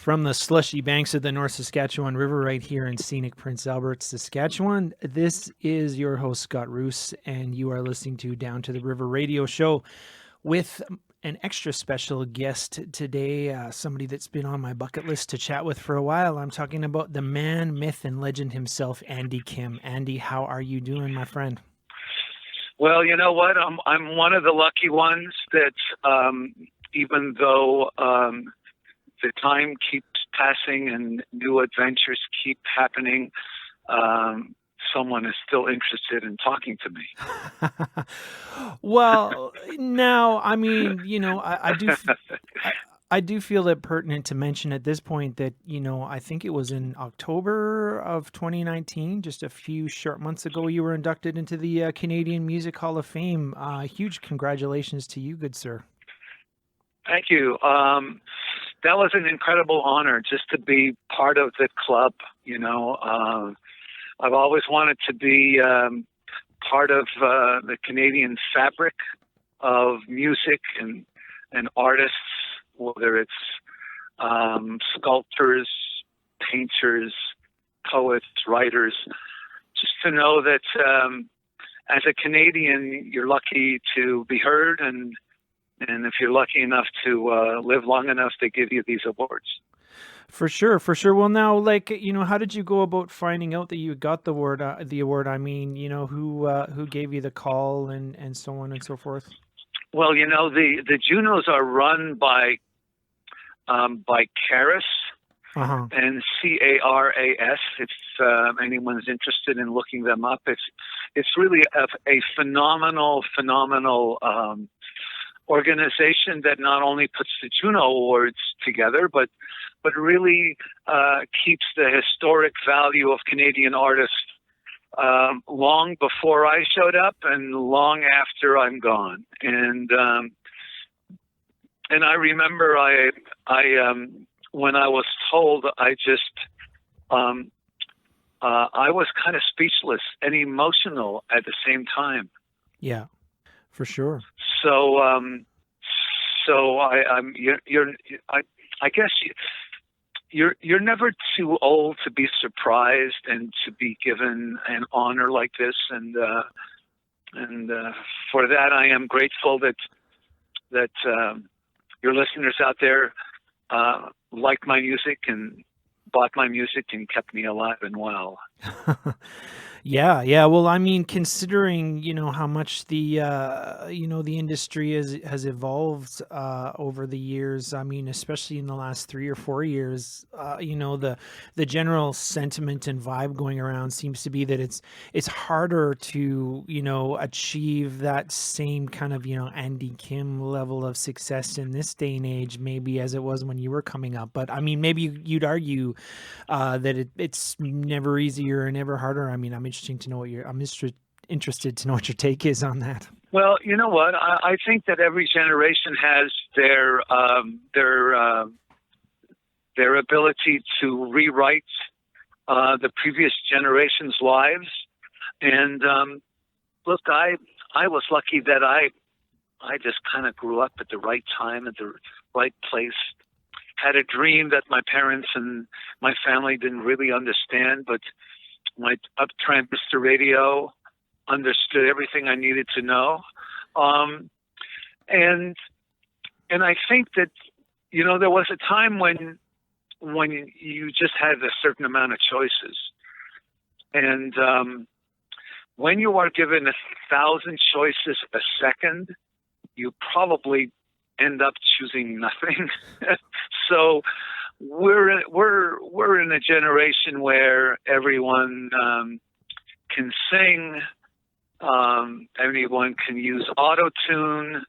From the slushy banks of the North Saskatchewan River right here in scenic Prince Albert, Saskatchewan, this is your host, Scott Roos, and you are listening to Down to the River radio show with an extra special guest today, somebody that's been on my bucket list to chat with for a while. I'm talking about the man, myth, and legend himself, Andy Kim. Andy, how are you doing, my friend? Well, you know what? I'm one of the lucky ones that even though the time keeps passing and new adventures keep happening, someone is still interested in talking to me. Well, now, I mean, I do feel it pertinent to mention at this point that, I think it was in October of 2019, just a few short months ago, you were inducted into the Canadian Music Hall of Fame. Huge congratulations to you, good sir. Thank you. That was an incredible honor just to be part of the club. I've always wanted to be part of the Canadian fabric of music and artists, whether it's sculptors, painters, poets, writers, just to know that as a Canadian, you're lucky to be heard, and if you're lucky enough to live long enough, they give you these awards. For sure. Well, now, how did you go about finding out that you got the award? I mean, who gave you the call and so on and so forth? Well, the Junos are run by CARAS, and CARAS. If anyone's interested in looking them up, it's really a phenomenal organization that not only puts the Juno Awards together, but really keeps the historic value of Canadian artists long before I showed up and long after I'm gone. And I remember I when I was told, I was kind of speechless and emotional at the same time. Yeah. For sure. So, I guess you're never too old to be surprised and to be given an honor like this, and for that I am grateful that your listeners out there like my music and bought my music and kept me alive and well. Yeah. Well, I mean, considering, how much the industry has evolved over the years, I mean, especially in the last 3 or 4 years, the general sentiment and vibe going around seems to be that it's harder to, achieve that same kind of, Andy Kim level of success in this day and age, maybe as it was when you were coming up. But I mean, maybe you'd argue that it's never easier and never harder. I mean, I'm interested to know what your take is on that. Well, you know what? I think that every generation has their ability to rewrite the previous generation's lives. And look, I was lucky that I just kind of grew up at the right time, at the right place. Had a dream that my parents and my family didn't really understand, but my transistor radio understood everything I needed to know. And I think that, there was a time when you just had a certain amount of choices. And when you are given 1,000 choices a second, you probably end up choosing nothing. So we're in a generation where everyone can sing, everyone can use auto-tune,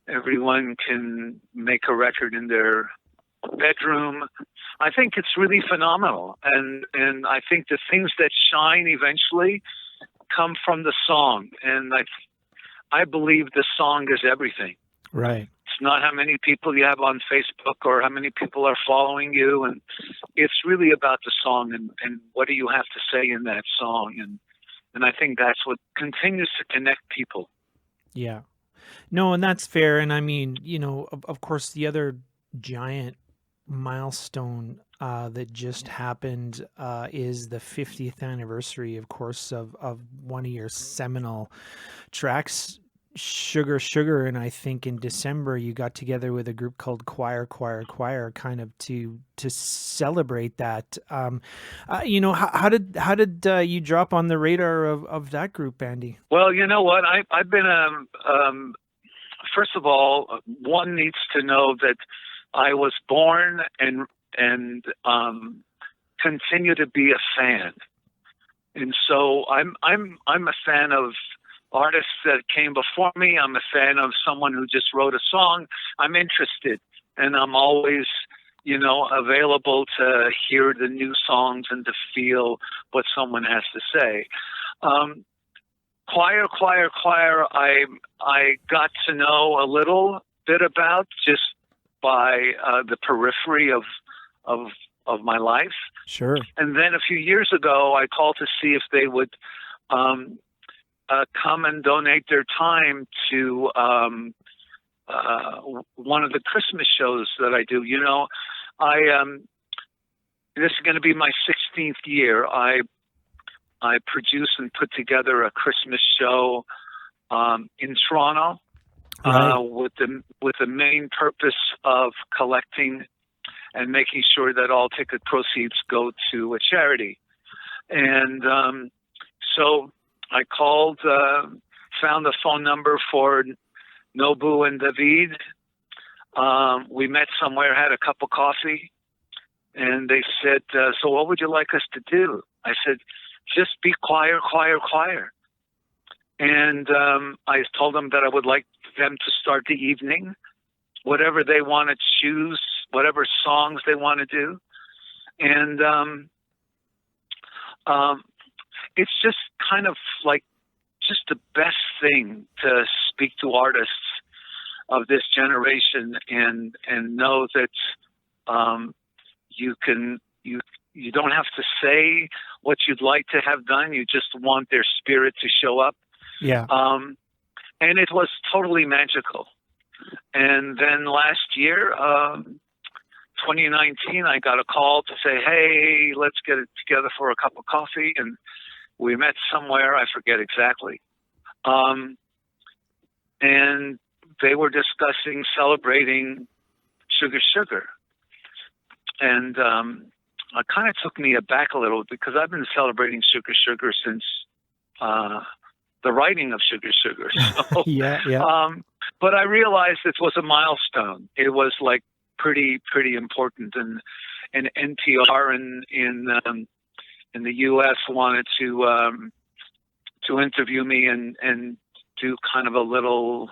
everyone can make a record in their bedroom. I think it's really phenomenal, and I think the things that shine eventually come from the song, and I believe the song is everything. Right. It's not how many people you have on Facebook or how many people are following you. And it's really about the song and what do you have to say in that song. And I think that's what continues to connect people. Yeah. No, and that's fair. And I mean, of course, the other giant milestone that just happened is the 50th anniversary, of course, of one of your seminal tracks, Sugar Sugar. And I think in December you got together with a group called Choir, kind of to celebrate that. How did you drop on the radar of that group, Andy? Well, you know what? I've been first of all, one needs to know that I was born and continue to be a fan, and so I'm a fan of artists that came before me. I'm a fan of someone who just wrote a song. I'm interested, and I'm always, available to hear the new songs and to feel what someone has to say. Um, choir. I got to know a little bit about just by the periphery of of my life, Sure. and then a few years ago, I called to see if they would um, come and donate their time to one of the Christmas shows that I do. I this is going to be my 16th year. I produce and put together a Christmas show in Toronto Right. with the main purpose of collecting and making sure that all ticket proceeds go to a charity. And so I called, found the phone number for Nobu and David. We met somewhere, had a cup of coffee, and they said, "So what would you like us to do?" I said, "Just be choir. And I told them that I would like them to start the evening, whatever they want to choose, whatever songs they want to do. And it's just kind of like just the best thing to speak to artists of this generation and know that you don't have to say what you'd like to have done. You just want their spirit to show up. Yeah. And it was totally magical. And then last year, 2019, I got a call to say, "Hey, let's get it together for a cup of coffee." And we met somewhere, I forget exactly. And they were discussing celebrating Sugar Sugar. And it kind of took me aback a little because I've been celebrating Sugar Sugar since the writing of Sugar Sugar. So, Yeah. Yeah. but I realized it was a milestone. It was like pretty important, and NPR in the U.S. wanted to interview me and do kind of a little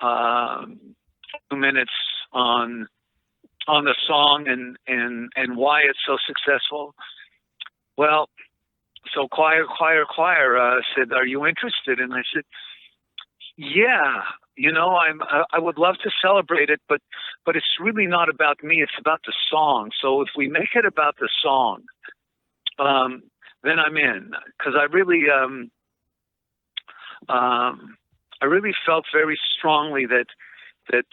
2 minutes on the song and why it's so successful. Well, so choir said, "Are you interested?" And I said, "Yeah, I would love to celebrate it, but it's really not about me. It's about the song. So if we make it about the song, then I'm in, because I really felt very strongly that the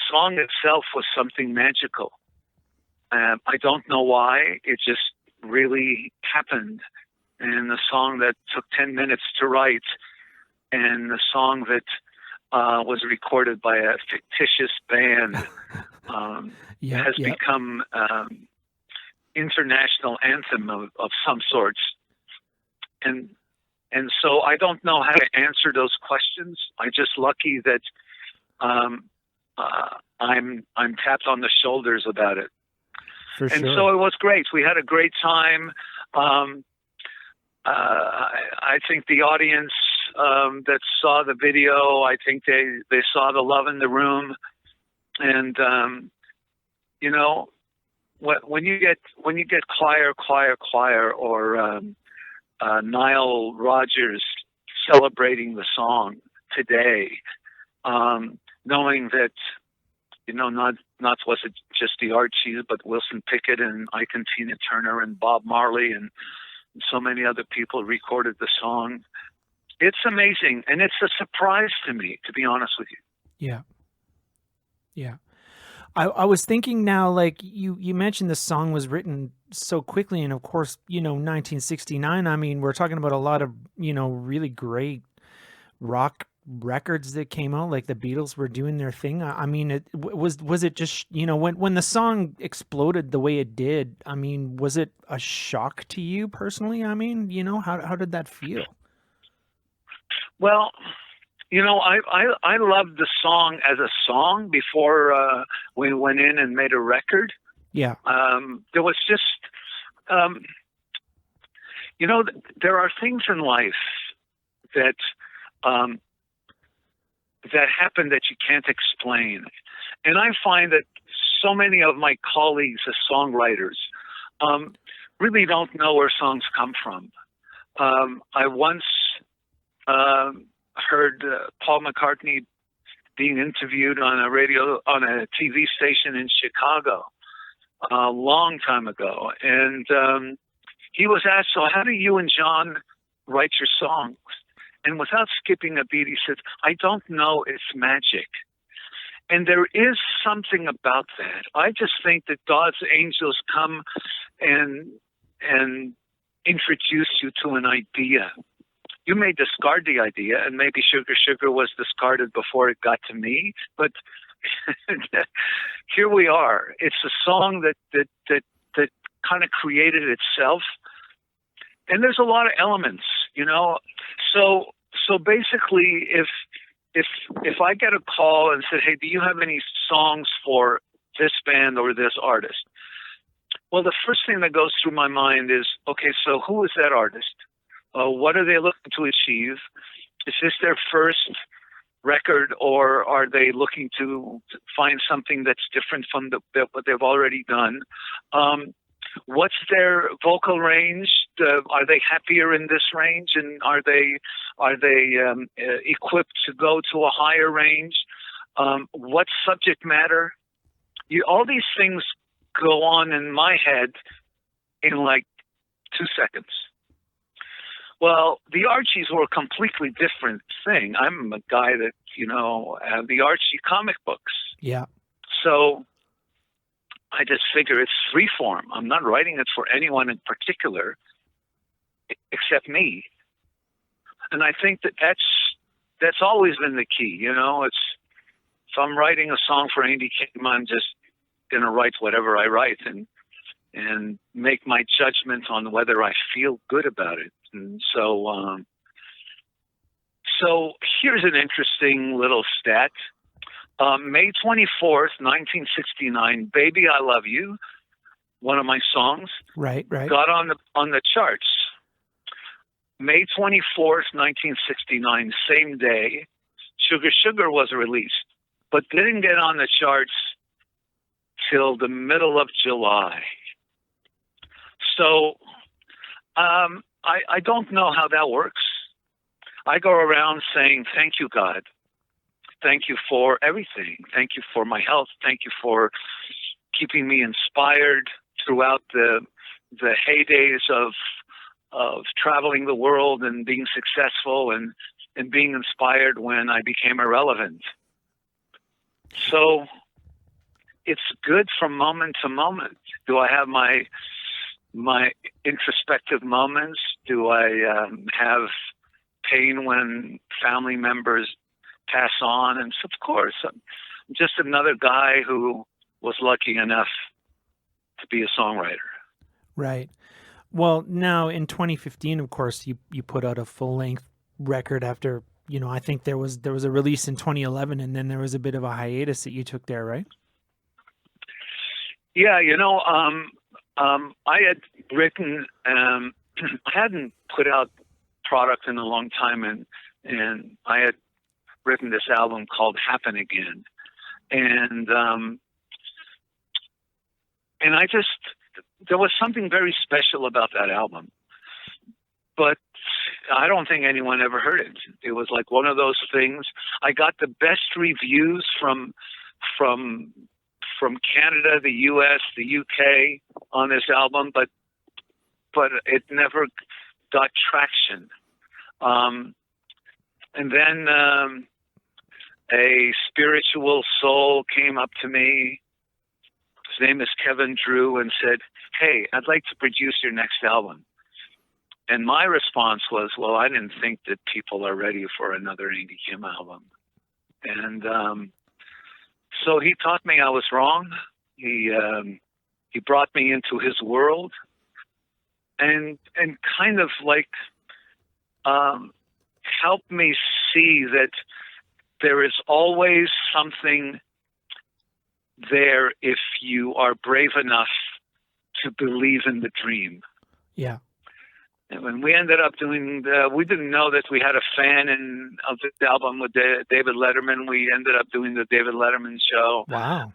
song itself was something magical. I don't know why. It just really happened. And the song that took 10 minutes to write, and the song that was recorded by a fictitious band has become international anthem of some sorts. And so I don't know how to answer those questions. I'm just lucky that I'm tapped on the shoulders about it. For and sure. so it was great. We had a great time. I think the audience that saw the video, I think they saw the love in the room. And when you get choir or Nile Rodgers celebrating the song today, knowing that not was it just the Archies, but Wilson Pickett and Ike and Tina Turner and Bob Marley and so many other people recorded the song. It's amazing, and it's a surprise to me, to be honest with you. Yeah. Yeah. I was thinking now, like you mentioned the song was written so quickly, and of course, 1969. I mean, we're talking about a lot of really great rock records that came out. Like the Beatles were doing their thing. I mean, was it just when the song exploded the way it did? I mean, was it a shock to you personally? I mean, how did that feel? Well, I loved the song as a song before we went in and made a record. Yeah, There was just, um, there are things in life that um, that happen that you can't explain, and I find that so many of my colleagues as songwriters um, really don't know where songs come from. I once heard Paul McCartney being interviewed on a TV station in Chicago a long time ago, and he was asked, "So how do you and John write your songs?" And without skipping a beat, he said, "I don't know. It's magic." And there is something about that. I just think that God's angels come and and introduce you to an idea. You may discard the idea, and maybe Sugar Sugar was discarded before it got to me, but here we are. It's a song that kind of created itself, and there's a lot of elements. So basically, if I get a call and said, "Hey, do you have any songs for this band or this artist?" Well, the first thing that goes through my mind is, okay, so who is that artist? What are they looking to achieve? Is this their first record, or are they looking to find something that's different from what they've already done? What's their vocal range? Are they happier in this range, and are they equipped to go to a higher range? What subject matter? All these things go on in my head in like 2 seconds. Well, the Archies were a completely different thing. I'm a guy that, have the Archie comic books. yeah, So I just figure it's free form. I'm not writing it for anyone in particular except me. And I think that's always been the key. It's, if I'm writing a song for Andy Kim, I'm just going to write whatever I write and make my judgment on whether I feel good about it. And so here's an interesting little stat. May 24th, 1969, "Baby I Love You," one of my songs, right. got on the charts. May 24th, 1969, same day, "Sugar Sugar" was released, but didn't get on the charts till the middle of July. So I don't know how that works. I go around saying, "Thank you, God. Thank you for everything. Thank you for my health. Thank you for keeping me inspired throughout the heydays of traveling the world and being successful and being inspired when I became irrelevant." So it's good from moment to moment. Do I have my introspective moments? Do I have pain when family members pass on? And so, of course, I'm just another guy who was lucky enough to be a songwriter. Right. Well, now in 2015, of course, you put out a full length record after, I think there was a release in 2011, and then there was a bit of a hiatus that you took there, right? Yeah, I had written, I hadn't put out product in a long time, and I had written this album called "Happen Again," and I just, there was something very special about that album, but I don't think anyone ever heard it. It was like one of those things. I got the best reviews from Canada, the U.S., the U.K. on this album, but it never got traction. And then a spiritual soul came up to me name is Kevin Drew, and said, "Hey, I'd like to produce your next album." And my response was, "Well, I didn't think that people are ready for another Andy Kim album." And so he taught me I was wrong. He brought me into his world, and kind of like helped me see that there is always something there if you are brave enough to believe in the dream. Yeah. And when we ended up doing, we didn't know that we had a fan of the album with David Letterman. We ended up doing the David Letterman show. Wow.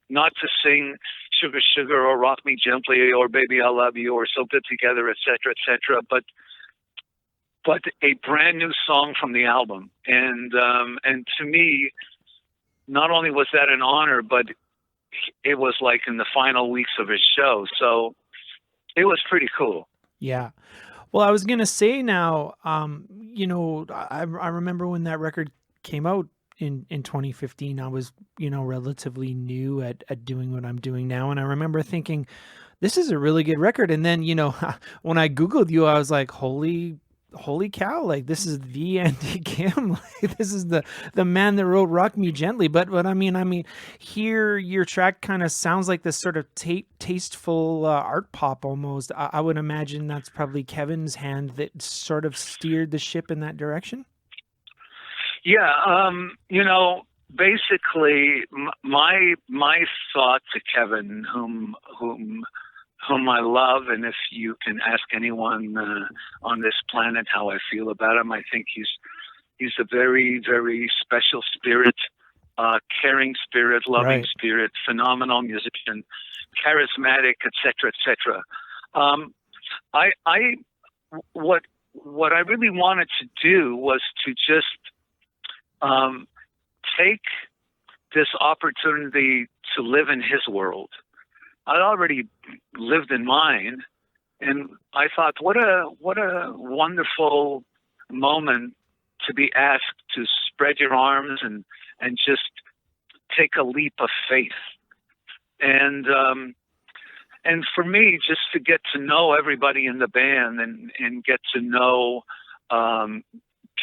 Not to sing "Sugar Sugar" or "Rock Me Gently" or "Baby I Love You" or "So Good Together," etc., but a brand new song from the album. And to me, not only was that an honor, but it was like in the final weeks of his show. So it was pretty cool. Yeah. Well, I was gonna say now, I remember when that record came out in 2015. I was, relatively new at doing what I'm doing now, and I remember thinking, this is a really good record. And then, when I Googled you, I was like, holy cow, like this is the Andy Kim. Like, this is the man that wrote "Rock Me Gently." But I mean, here your track kind of sounds like this sort of tasteful art pop almost. I would imagine that's probably Kevin's hand that sort of steered the ship in that direction. Yeah, basically, my thought to Kevin, whom I love, and if you can ask anyone on this planet how I feel about him, I think he's a very, very special spirit, caring spirit, loving Right. spirit, phenomenal musician, charismatic, etc. What I really wanted to do was to just take this opportunity to live in his world. I'd already lived in mine, and I thought, what a wonderful moment to be asked to spread your arms and just take a leap of faith. And for me, just to get to know everybody in the band and get to know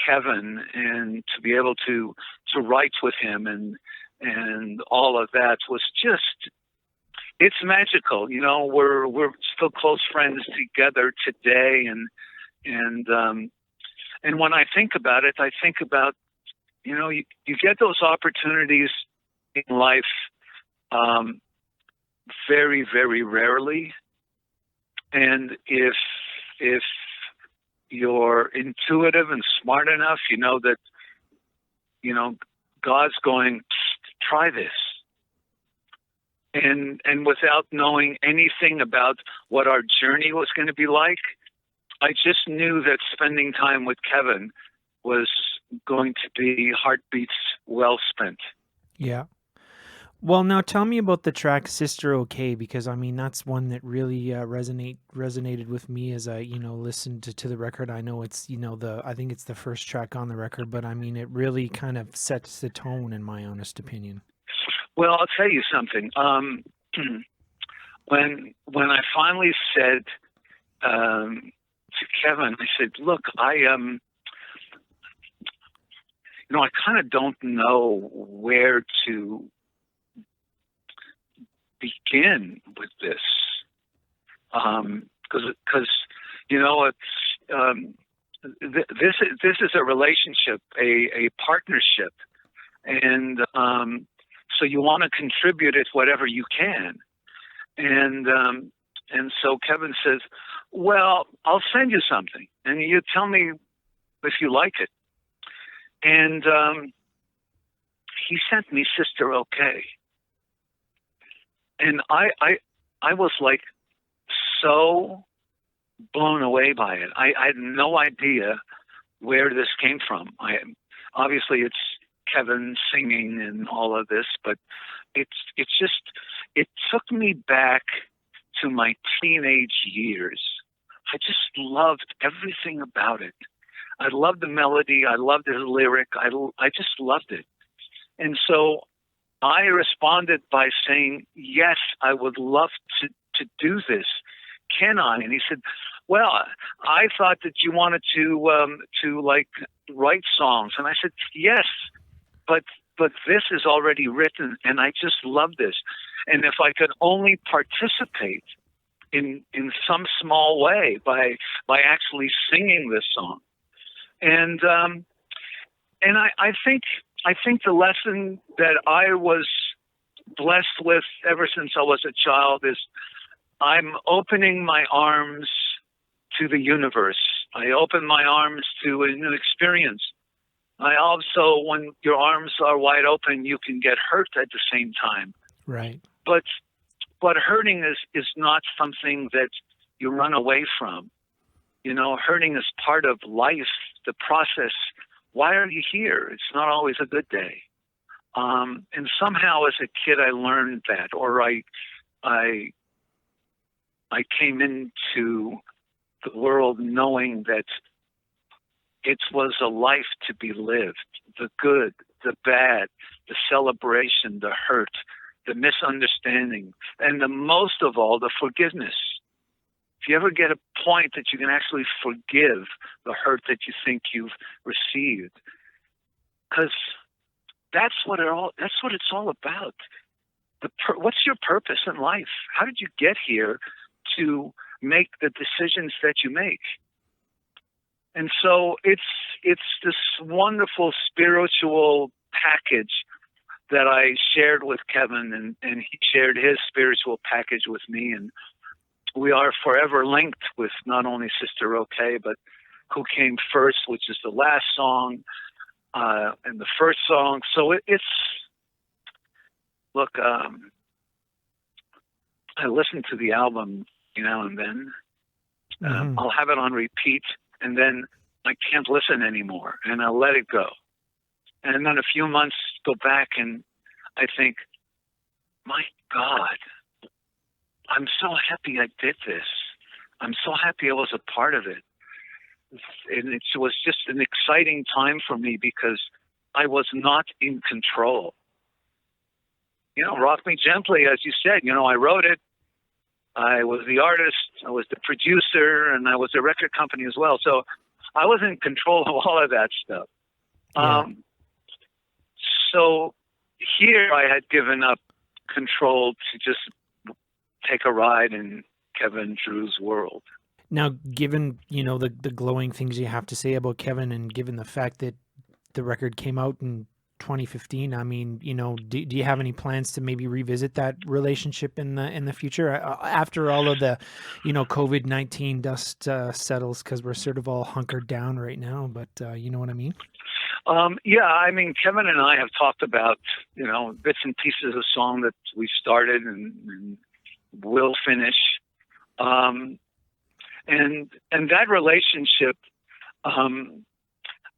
Kevin, and to be able to write with him and all of that was just, it's magical. We're still close friends together today, and when I think about it, I think about, you get those opportunities in life very, very rarely, and if you're intuitive and smart enough, you know that God's going, try this. And without knowing anything about what our journey was going to be like, I just knew that spending time with Kevin was going to be heartbeats well spent. Yeah. Well, now tell me about the track "Sister Okay," because I mean that's one that really resonated with me as I listened to the record. I know it's I think it's the first track on the record, but I mean it really kind of sets the tone, in my honest opinion. Well, I'll tell you something. When I finally said to Kevin, I said, "Look, I kind of don't know where to begin with this, because this is a relationship, a partnership, and so you want to contribute it whatever you can." And so Kevin says, "Well, I'll send you something, and you tell me if you like it." And he sent me "Sister Okay," and I was like so blown away by it. I had no idea where this came from. Obviously it's Kevin singing and all of this, but it took me back to my teenage years. I just loved everything about it. I loved the melody. I loved the lyric. I just loved it. And so I responded by saying, yes, I would love to do this. Can I? And he said, well, I thought that you wanted to like write songs. And I said, yes, but this is already written and I just love this. And if I could only participate in some small way by actually singing this song. And I think the lesson that I was blessed with ever since I was a child is I'm opening my arms to the universe. I open my arms to a new experience. I also, when your arms are wide open, you can get hurt at the same time. Right. But hurting is not something that you run away from. You know, hurting is part of life, the process. Why are you here? It's not always a good day. And somehow as a kid, I learned that, or I came into the world knowing that it was a life to be lived, the good, the bad, the celebration, the hurt, the misunderstanding, and the most of all, the forgiveness. If you ever get a point that you can actually forgive the hurt that you think you've received, because that's what it's all about. What's your purpose in life? How did you get here to make the decisions that you make? And so it's this wonderful spiritual package that I shared with Kevin, and he shared his spiritual package with me, and we are forever linked with not only Sister OK, but Who Came First, which is the last song, and the first song. So it's look, I listen to the album now and then. Mm-hmm. I'll have it on repeat, and then I can't listen anymore, and I'll let it go. And then a few months go back, and I think, my God, I'm so happy I did this. I'm so happy I was a part of it. And it was just an exciting time for me because I was not in control. You know, Rock Me Gently, as you said, you know, I wrote it. I was the artist, I was the producer, and I was a record company as well. So I was in control of all of that stuff. Yeah. So here I had given up control to just take a ride in Kevin Drew's world. Now, given, you know, the glowing things you have to say about Kevin, and given the fact that the record came out in 2015, I mean, you know, do you have any plans to maybe revisit that relationship in the future after all of the, you know, COVID-19 dust settles, because we're sort of all hunkered down right now, but you know what I mean? Yeah, I mean, Kevin and I have talked about, you know, bits and pieces of song that we started and will finish. And that relationship,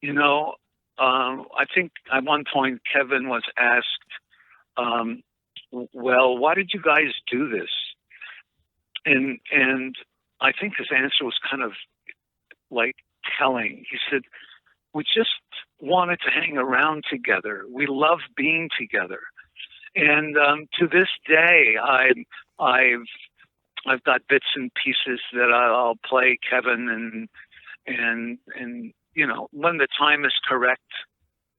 you know, I think at one point Kevin was asked, well, why did you guys do this? And I think his answer was kind of like telling. He said, we just wanted to hang around together. We love being together. And to this day, I've got bits and pieces that I'll play Kevin, and you know, when the time is correct,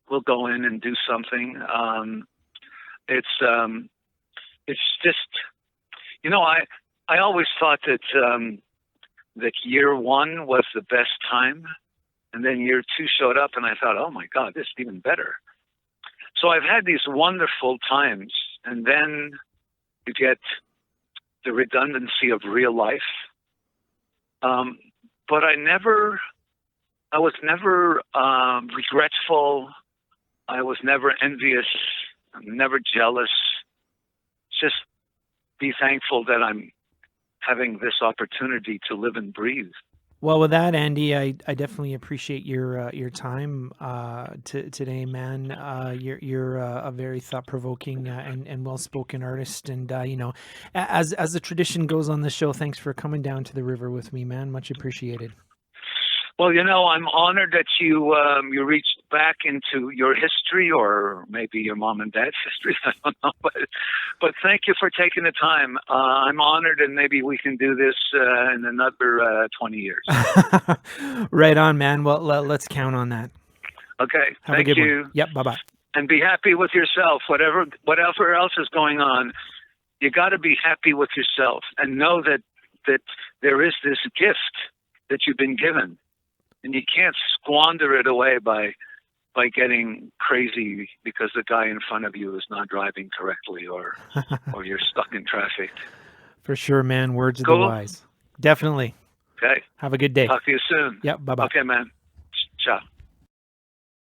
we'll go in and do something. It's just, you know, I always thought that year one was the best time, and then year two showed up, and I thought, oh my God, this is even better. So I've had these wonderful times, and then you get the redundancy of real life. But I was never regretful. I was never envious. I'm never jealous. Just be thankful that I'm having this opportunity to live and breathe. Well, with that, Andy, I definitely appreciate your time today, man. You're a very thought-provoking and well-spoken artist, and you know, as the tradition goes on the show, thanks for coming down to the river with me, man. Much appreciated. Well, I'm honored that you reached back into your history, or maybe your mom and dad's history. I don't know, but thank you for taking the time. I'm honored, and maybe we can do this in another 20 years. Right on, man. Well, let's count on that. Okay, Have a thank good you. one. Yep, bye-bye. And be happy with yourself. Whatever else is going on, you got to be happy with yourself, and know that there is this gift that you've been given. And you can't squander it away by getting crazy because the guy in front of you is not driving correctly, or you're stuck in traffic. For sure, man. Words of the Cool. wise. Definitely. Okay. Have a good day. Talk to you soon. Yep. Bye-bye. Okay, man. Ciao.